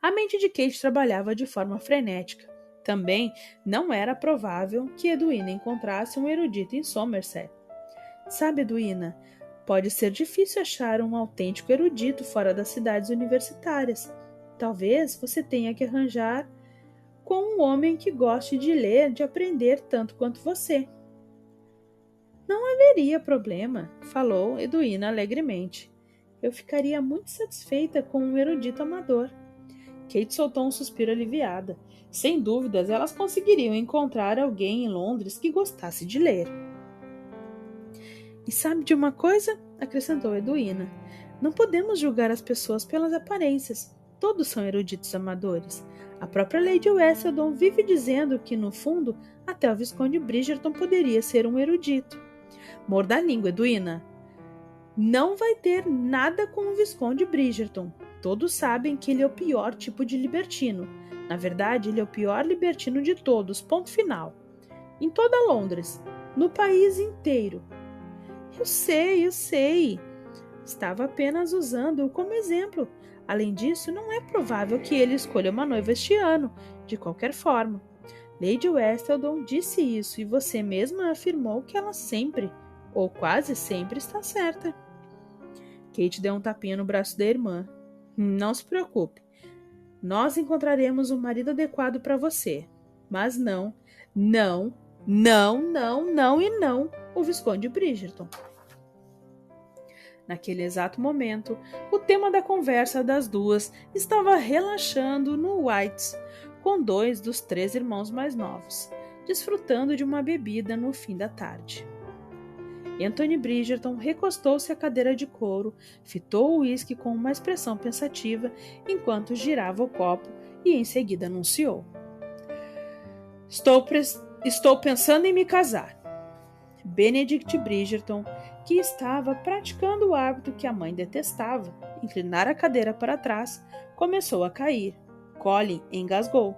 Speaker 1: A mente de Kate trabalhava de forma frenética. Também não era provável que Edwina encontrasse um erudito em Somerset. Sabe, Edwina, pode ser difícil achar um autêntico erudito fora das cidades universitárias. Talvez você tenha que arranjar com um homem que goste de ler, de aprender tanto quanto você. Não haveria problema, falou Edwina alegremente. Eu ficaria muito satisfeita com um erudito amador. Kate soltou um suspiro aliviada. Sem dúvidas, elas conseguiriam encontrar alguém em Londres que gostasse de ler. E sabe de uma coisa? Acrescentou Edwina. Não podemos julgar as pessoas pelas aparências. Todos são eruditos amadores. A própria Lady Westleton vive dizendo que, no fundo, até o Visconde Bridgerton poderia ser um erudito. Morda a língua, Edwina. Não vai ter nada com o Visconde Bridgerton. Todos sabem que ele é o pior tipo de libertino. Na verdade, ele é o pior libertino de todos, ponto final. Em toda Londres, no país inteiro. Eu sei. Estava apenas usando-o como exemplo. Além disso, não é provável que ele escolha uma noiva este ano, de qualquer forma. Lady Westleton disse isso e você mesma afirmou que ela sempre, ou quase sempre, está certa. Kate deu um tapinha no braço da irmã. Não se preocupe. Nós encontraremos um marido adequado para você. Mas não, o Visconde Bridgerton. Naquele exato momento, o tema da conversa das duas estava relaxando no White's, com 2 dos 3 irmãos mais novos, desfrutando de uma bebida no fim da tarde. Anthony Bridgerton recostou-se à cadeira de couro, fitou o uísque com uma expressão pensativa enquanto girava o copo e em seguida anunciou. Estou pensando em me casar. Benedict Bridgerton, que estava praticando o hábito que a mãe detestava, inclinar a cadeira para trás, começou a cair. Colin engasgou.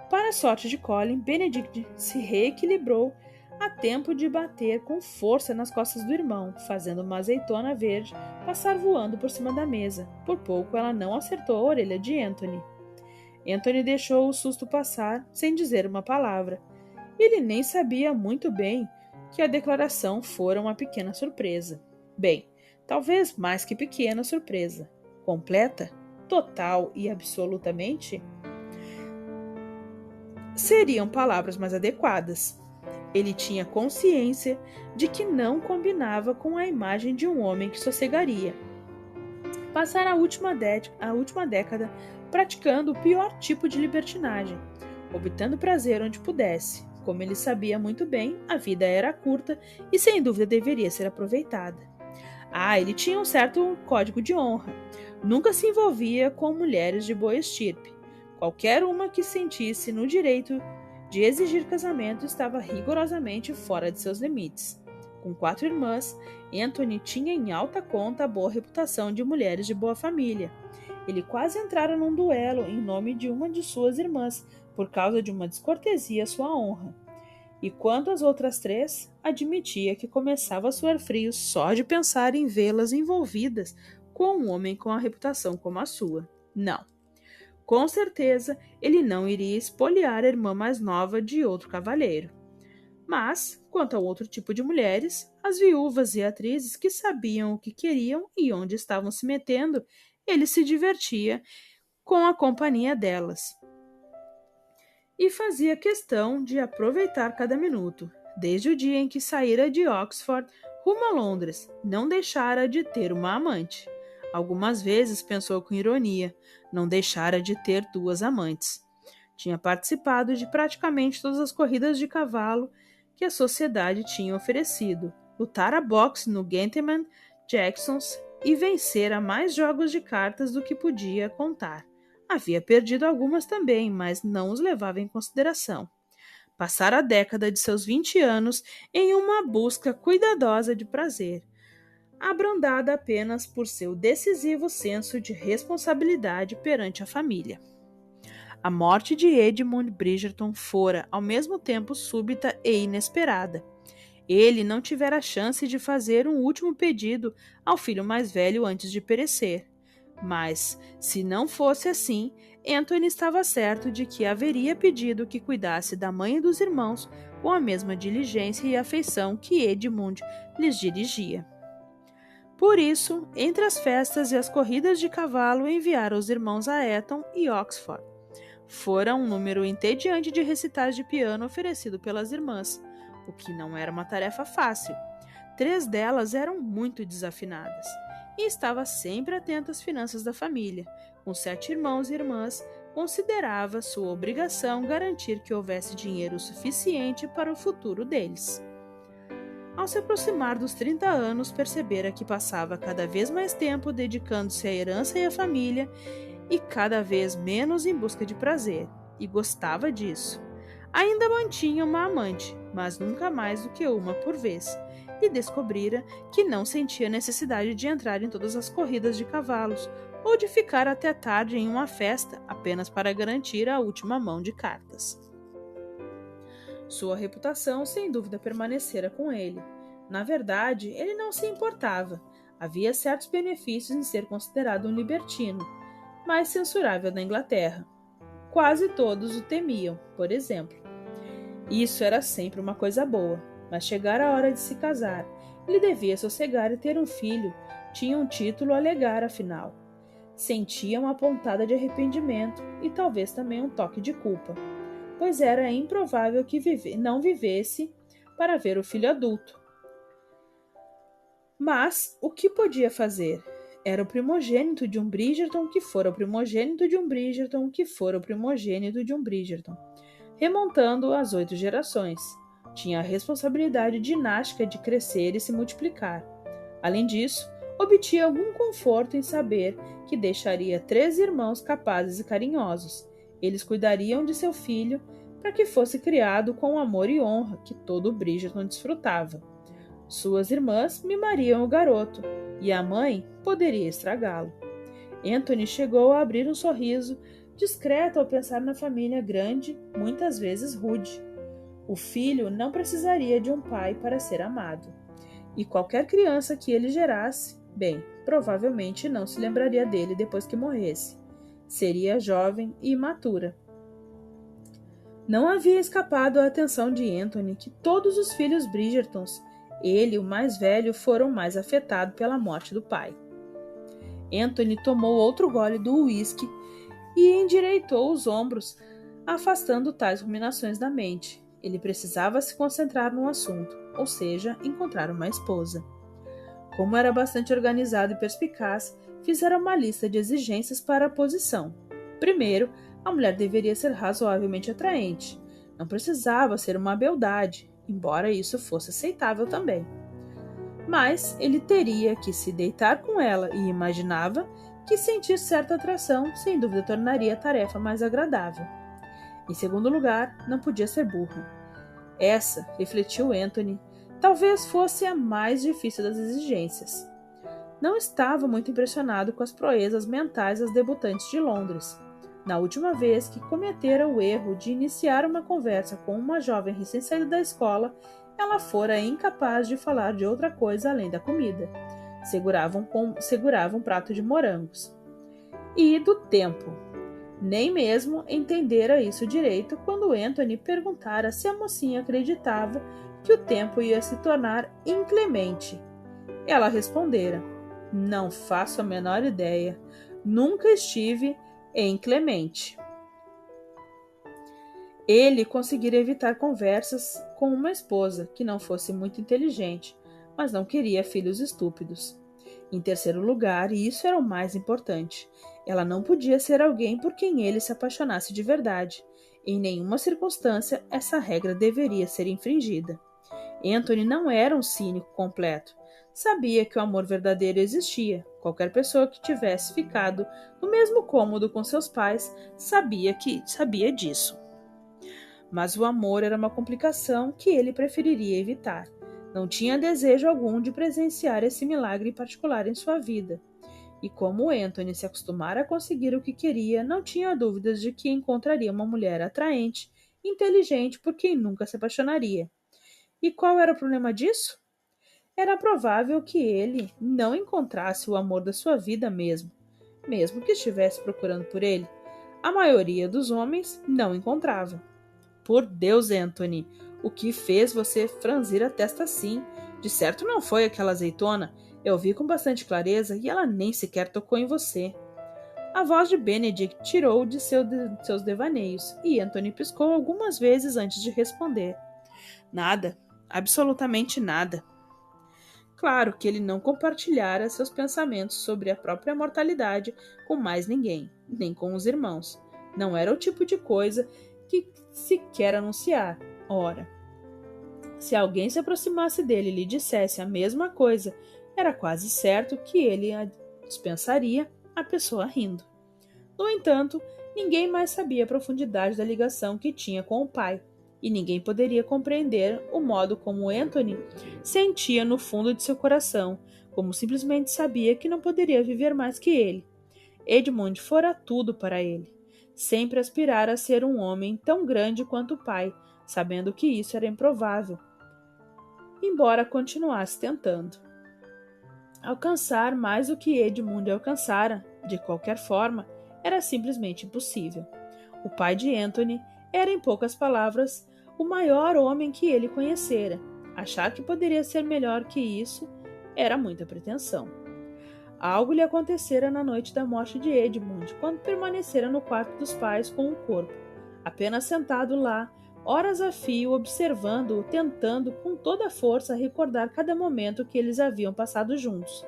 Speaker 1: Para a sorte de Colin, Benedict se reequilibrou a tempo de bater com força nas costas do irmão, fazendo uma azeitona verde passar voando por cima da mesa. Por pouco ela não acertou a orelha de Anthony. Anthony deixou o susto passar sem dizer uma palavra. Ele nem sabia muito bem que a declaração fora uma pequena surpresa. Bem, talvez mais que pequena surpresa. Completa, total e absolutamente seriam palavras mais adequadas. Ele tinha consciência de que não combinava com a imagem de um homem que sossegaria. Passara a última década praticando o pior tipo de libertinagem, obtendo prazer onde pudesse. Como ele sabia muito bem, a vida era curta e sem dúvida deveria ser aproveitada. Ele tinha um certo código de honra. Nunca se envolvia com mulheres de boa estirpe. Qualquer uma que sentisse no direito de exigir casamento estava rigorosamente fora de seus limites. Com 4 irmãs, Anthony tinha em alta conta a boa reputação de mulheres de boa família. Ele quase entrara num duelo em nome de uma de suas irmãs, por causa de uma descortesia à sua honra. E quanto às outras 3, admitia que começava a suar frio só de pensar em vê-las envolvidas com um homem com a reputação como a sua. Não. Com certeza, ele não iria espoliar a irmã mais nova de outro cavalheiro. Mas, quanto ao outro tipo de mulheres, as viúvas e atrizes que sabiam o que queriam e onde estavam se metendo, ele se divertia com a companhia delas e fazia questão de aproveitar cada minuto, desde o dia em que saíra de Oxford rumo a Londres, não deixara de ter uma amante. Algumas vezes pensou com ironia, não deixara de ter duas amantes. Tinha participado de praticamente todas as corridas de cavalo que a sociedade tinha oferecido, lutara boxe no Gentleman Jacksons e vencera mais jogos de cartas do que podia contar. Havia perdido algumas também, mas não os levava em consideração. Passara a década de seus 20 anos em uma busca cuidadosa de prazer, abrandada apenas por seu decisivo senso de responsabilidade perante a família. A morte de Edmund Bridgerton fora, ao mesmo tempo, súbita e inesperada. Ele não tivera chance de fazer um último pedido ao filho mais velho antes de perecer. Mas, se não fosse assim, Anthony estava certo de que haveria pedido que cuidasse da mãe e dos irmãos com a mesma diligência e afeição que Edmund lhes dirigia. Por isso, entre as festas e as corridas de cavalo, enviara os irmãos a Eton e Oxford. Fora um número entediante de recitais de piano oferecido pelas irmãs, o que não era uma tarefa fácil. 3 delas eram muito desafinadas e estava sempre atenta às finanças da família. Com 7 irmãos e irmãs, considerava sua obrigação garantir que houvesse dinheiro suficiente para o futuro deles. Ao se aproximar dos 30 anos, percebera que passava cada vez mais tempo dedicando-se à herança e à família e cada vez menos em busca de prazer, e gostava disso. Ainda mantinha uma amante, mas nunca mais do que uma por vez, e descobrira que não sentia necessidade de entrar em todas as corridas de cavalos ou de ficar até tarde em uma festa apenas para garantir a última mão de cartas. Sua reputação sem dúvida permanecera com ele. Na verdade, ele não se importava. Havia certos benefícios em ser considerado um libertino, mais censurável da Inglaterra. Quase todos o temiam, por exemplo. Isso era sempre uma coisa boa, mas chegara a hora de se casar. Ele devia sossegar e ter um filho. Tinha um título a legar, afinal. Sentia uma pontada de arrependimento e talvez também um toque de culpa, pois era improvável que não vivesse para ver o filho adulto. Mas o que podia fazer? Era o primogênito de um Bridgerton que fora o primogênito de um Bridgerton que fora o primogênito de um Bridgerton, remontando as 8 gerações. Tinha a responsabilidade dinástica de crescer e se multiplicar. Além disso, obtinha algum conforto em saber que deixaria 3 irmãos capazes e carinhosos. Eles cuidariam de seu filho para que fosse criado com o amor e honra que todo Bridgerton desfrutava. Suas irmãs mimariam o garoto, e a mãe poderia estragá-lo. Anthony chegou a abrir um sorriso, discreto ao pensar na família grande, muitas vezes rude. O filho não precisaria de um pai para ser amado. E qualquer criança que ele gerasse, bem, provavelmente não se lembraria dele depois que morresse. Seria jovem e imatura. Não havia escapado à atenção de Anthony que todos os filhos Bridgertons, ele, o mais velho, foram mais afetados pela morte do pai. Anthony tomou outro gole do uísque e endireitou os ombros, afastando tais ruminações da mente. Ele precisava se concentrar no assunto, ou seja, encontrar uma esposa. Como era bastante organizado e perspicaz, fizeram uma lista de exigências para a posição. Primeiro, a mulher deveria ser razoavelmente atraente. Não precisava ser uma beldade, embora isso fosse aceitável também. Mas ele teria que se deitar com ela e imaginava que sentir certa atração sem dúvida tornaria a tarefa mais agradável. Em segundo lugar, não podia ser burro. Essa, refletiu Anthony, talvez fosse a mais difícil das exigências. Não estava muito impressionado com as proezas mentais das debutantes de Londres. Na última vez que cometera o erro de iniciar uma conversa com uma jovem recém-saída da escola, ela fora incapaz de falar de outra coisa além da comida. Segurava um prato de morangos. E do tempo. Nem mesmo entendera isso direito quando Anthony perguntara se a mocinha acreditava que o tempo ia se tornar inclemente. Ela respondera: Não faço a menor ideia. Nunca estive inclemente. Ele conseguira evitar conversas com uma esposa que não fosse muito inteligente, mas não queria filhos estúpidos. Em terceiro lugar, e isso era o mais importante, ela não podia ser alguém por quem ele se apaixonasse de verdade. Em nenhuma circunstância essa regra deveria ser infringida. Anthony não era um cínico completo. Sabia que o amor verdadeiro existia. Qualquer pessoa que tivesse ficado no mesmo cômodo com seus pais sabia disso. Mas o amor era uma complicação que ele preferiria evitar. Não tinha desejo algum de presenciar esse milagre particular em sua vida. E como Anthony se acostumara a conseguir o que queria, não tinha dúvidas de que encontraria uma mulher atraente, inteligente por quem nunca se apaixonaria. E qual era o problema disso? Era provável que ele não encontrasse o amor da sua vida mesmo que estivesse procurando por ele. A maioria dos homens não encontrava. Por Deus, Anthony, o que fez você franzir a testa assim? De certo não foi aquela azeitona. Eu vi com bastante clareza e ela nem sequer tocou em você. A voz de Benedict tirou de seus devaneios e Anthony piscou algumas vezes antes de responder. Nada, absolutamente nada. Claro que ele não compartilhara seus pensamentos sobre a própria mortalidade com mais ninguém, nem com os irmãos. Não era o tipo de coisa que se quer anunciar. Ora, se alguém se aproximasse dele e lhe dissesse a mesma coisa, era quase certo que ele a dispensaria, a pessoa rindo. No entanto, ninguém mais sabia a profundidade da ligação que tinha com o pai, e ninguém poderia compreender o modo como Anthony sentia no fundo de seu coração, como simplesmente sabia que não poderia viver mais que ele. Edmund fora tudo para ele. Sempre aspirara a ser um homem tão grande quanto o pai, sabendo que isso era improvável, embora continuasse tentando. Alcançar mais do que Edmund alcançara, de qualquer forma, era simplesmente impossível. O pai de Anthony era, em poucas palavras, o maior homem que ele conhecera. Achar que poderia ser melhor que isso era muita pretensão. Algo lhe acontecera na noite da morte de Edmund, quando permanecera no quarto dos pais com o corpo, apenas sentado lá, horas a fio, observando-o, tentando com toda a força recordar cada momento que eles haviam passado juntos.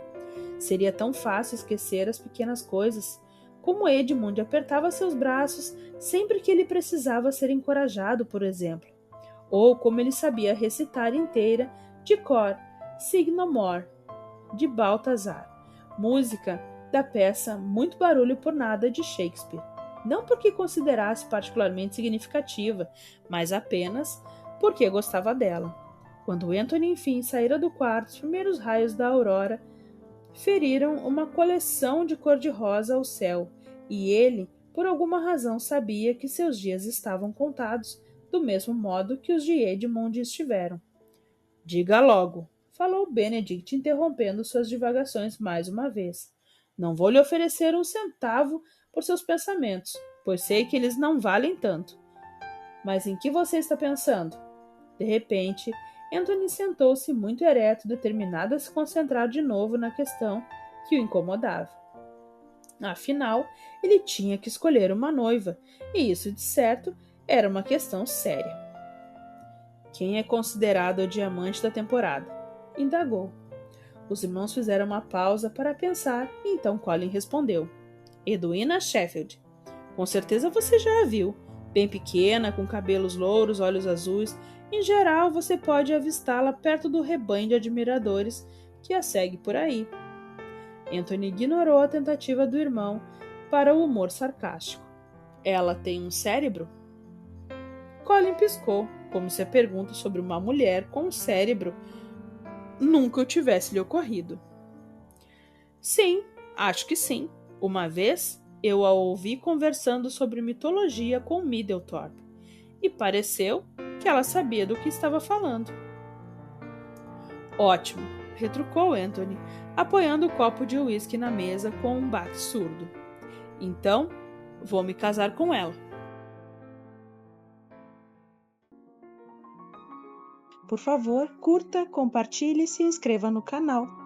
Speaker 1: Seria tão fácil esquecer as pequenas coisas, como Edmund apertava seus braços sempre que ele precisava ser encorajado, por exemplo, ou como ele sabia recitar inteira, de cor, Signo More, de Balthazar, música da peça Muito Barulho por Nada, de Shakespeare. Não porque considerasse particularmente significativa, mas apenas porque gostava dela. Quando Anthony enfim saíra do quarto, os primeiros raios da aurora feriram uma coleção de cor-de-rosa ao céu, e ele, por alguma razão, sabia que seus dias estavam contados, do mesmo modo que os de Edmund estiveram. Diga logo, falou Benedict, interrompendo suas divagações mais uma vez. Não vou lhe oferecer um centavo por seus pensamentos, pois sei que eles não valem tanto. Mas em que você está pensando? De repente, Anthony sentou-se muito ereto, determinado a se concentrar de novo na questão que o incomodava. Afinal, ele tinha que escolher uma noiva, e isso, de certo, era uma questão séria. Quem é considerado o diamante da temporada? Indagou. Os irmãos fizeram uma pausa para pensar, e então Colin respondeu. Edwina Sheffield. Com certeza você já a viu. Bem pequena, com cabelos louros, olhos azuis. Em geral, você pode avistá-la perto do rebanho de admiradores que a segue por aí. Anthony ignorou a tentativa do irmão para o humor sarcástico. Ela tem um cérebro? Colin piscou, como se a pergunta sobre uma mulher com um cérebro nunca tivesse lhe ocorrido. Sim, acho que sim. Uma vez eu a ouvi conversando sobre mitologia com Middletorp, e pareceu que ela sabia do que estava falando. Ótimo, retrucou Anthony, apoiando o copo de uísque na mesa com um bate surdo. Então, Vou me casar com ela.
Speaker 2: Por favor, curta, compartilhe e se inscreva no canal.